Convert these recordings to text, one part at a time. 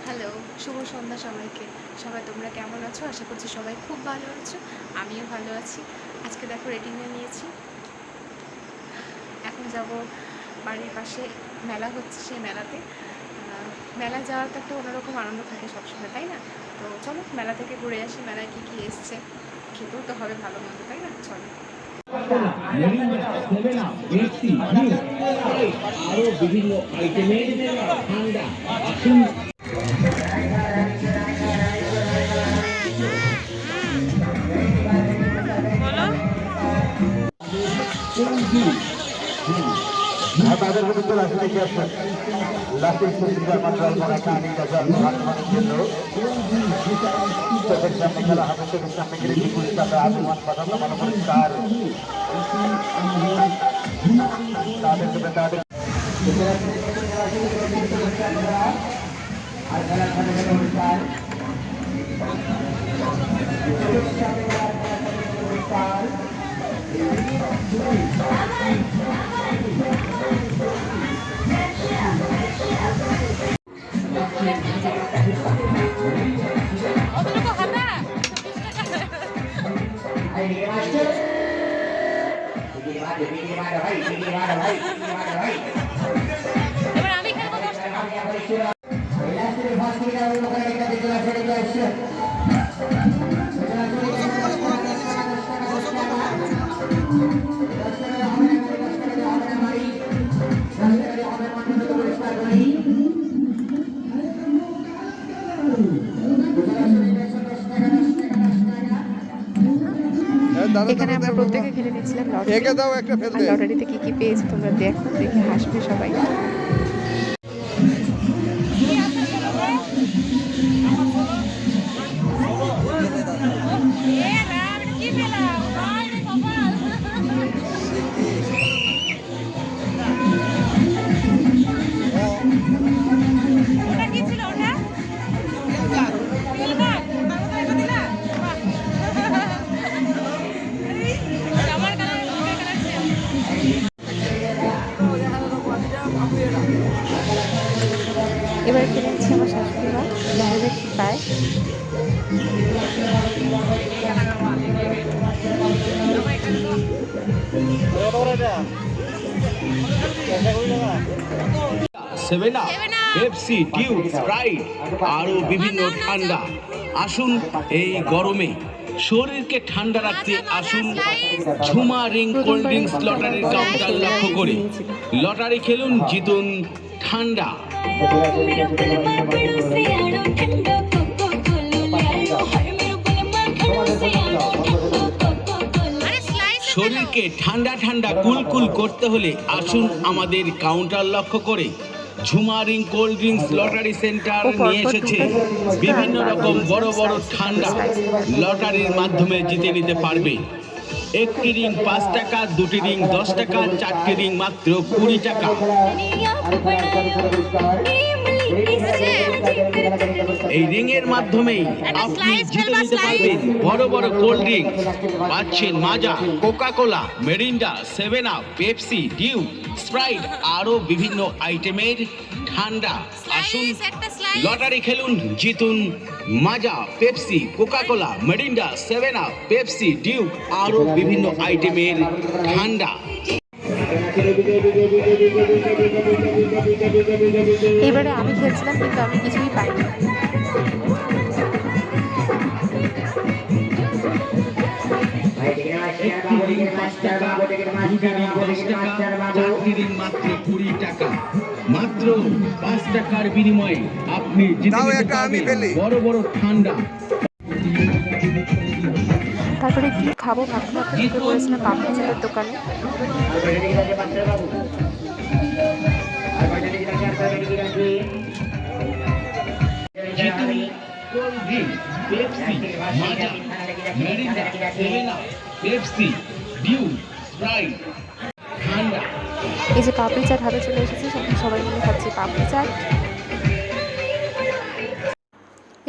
Hello, শুভ সন্ধ্যা সবাইকে। সবাই তোমরা কেমন আছো? আশা করছি সবাই খুব ভালো আছো। আমিও ভালো আছি। আজকে দেখো রেডি হয়ে নিয়েছি। এখন যাব বাড়ির পাশে মেলা হচ্ছে, সেই মেলাতে। মেলায় যাওয়ার তো একটা অন্যরকম আনন্দ থাকে সবসময়, তাই না? তো চলো মেলা থেকে ঘুরে আসি। মেলায় কী কী এসছে, খেতেও তো হবে ভালো মন্দ, তাই না? চলো। আরো বিভিন্ন আইটেমের ঠান্ডা আসুন। তাদের বিরুদ্ধে রাখি দেখে আসেন লাস্টের প্রতিক্রিয়া মাত্র একটা আনি হাতের জন্য চোখের সামনে খেলা হবে, চোখের সামনে গেলে পুলিশ তাদের আগমন পাঠানো মানে পরিষ্কার তাদের তাদের এবার আমি খেলবো 10 টাকা। এখানে আমরা প্রত্যেকে খেলে নিচ্ছিলাম লটারি। লটারিতে কি কি পেয়েছি তোমরা দেখো, দেখে হাসবে সবাই। এবার কিনে নিচ্ছি আমার শাশুড়ি মা, দেখা কি পায়। Seven Up, Pepsi, Dew, Sprite আরো বিভিন্ন ঠান্ডা আসুন এই গরমে শরীরকে ঠান্ডা রাখতে আসুন ঝুমা রিং কোল্ড ড্রিঙ্কস লটারির কাউন্টার লক্ষ্য করে লটারি খেলুন, জিতুন ঠান্ডা। শরীরকে ঠান্ডা ঠান্ডা কুলকুল করতে হলে আসুন আমাদের কাউন্টার লক্ষ্য করে। Jhuma ring cold drinks lottery centre নিয়ে এসেছে বিভিন্ন রকম বড় বড় ঠান্ডা লটারির মাধ্যমে জিতে নিতে পারবে। একটি রিং 5 টাকা, দুটি রিং 10 টাকা, চারটি রিং মাত্র 20 টাকা। এই রিং এর মাধ্যমেই আপনি জিতে নিতে পারবেন বড় বড় কোল্ড ড্রিঙ্ক। পাচ্ছেন Maaza, Coca Cola, Mirinda, 7 Up, Pepsi, Dew, Sprite আরো বিভিন্ন আইটেমের ঠান্ডা। আসুন লটারি খেলুন, জিতুন Maaza, Pepsi, Coca Cola, Mirinda, 7 Up, Pepsi, Dew আরো বিভিন্ন আইটেমের ঠান্ডা। এবারে আমি খেলছিলাম কিন্তু আমি কিছুই পাইনি। মাত্র 5 টাকার বিনিময়ে আপনি জিতে নিতে পারবেন বড় বড় ঠান্ডা। তারপরে কি খাবো ভাবতে ভাবতে ঢুকে পড়েছিলাম পাপড়ি চাটের দোকানে। এই যে পাপড়ি চাট হাতে চলে এসেছে, সবাই মিলে খাচ্ছি পাপড়ি চাট।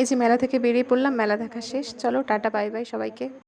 এই যে মেলা থেকে বেরিয়ে পড়লাম, মেলা দেখা শেষ। চলো টাটা, বাই বাই সবাইকে।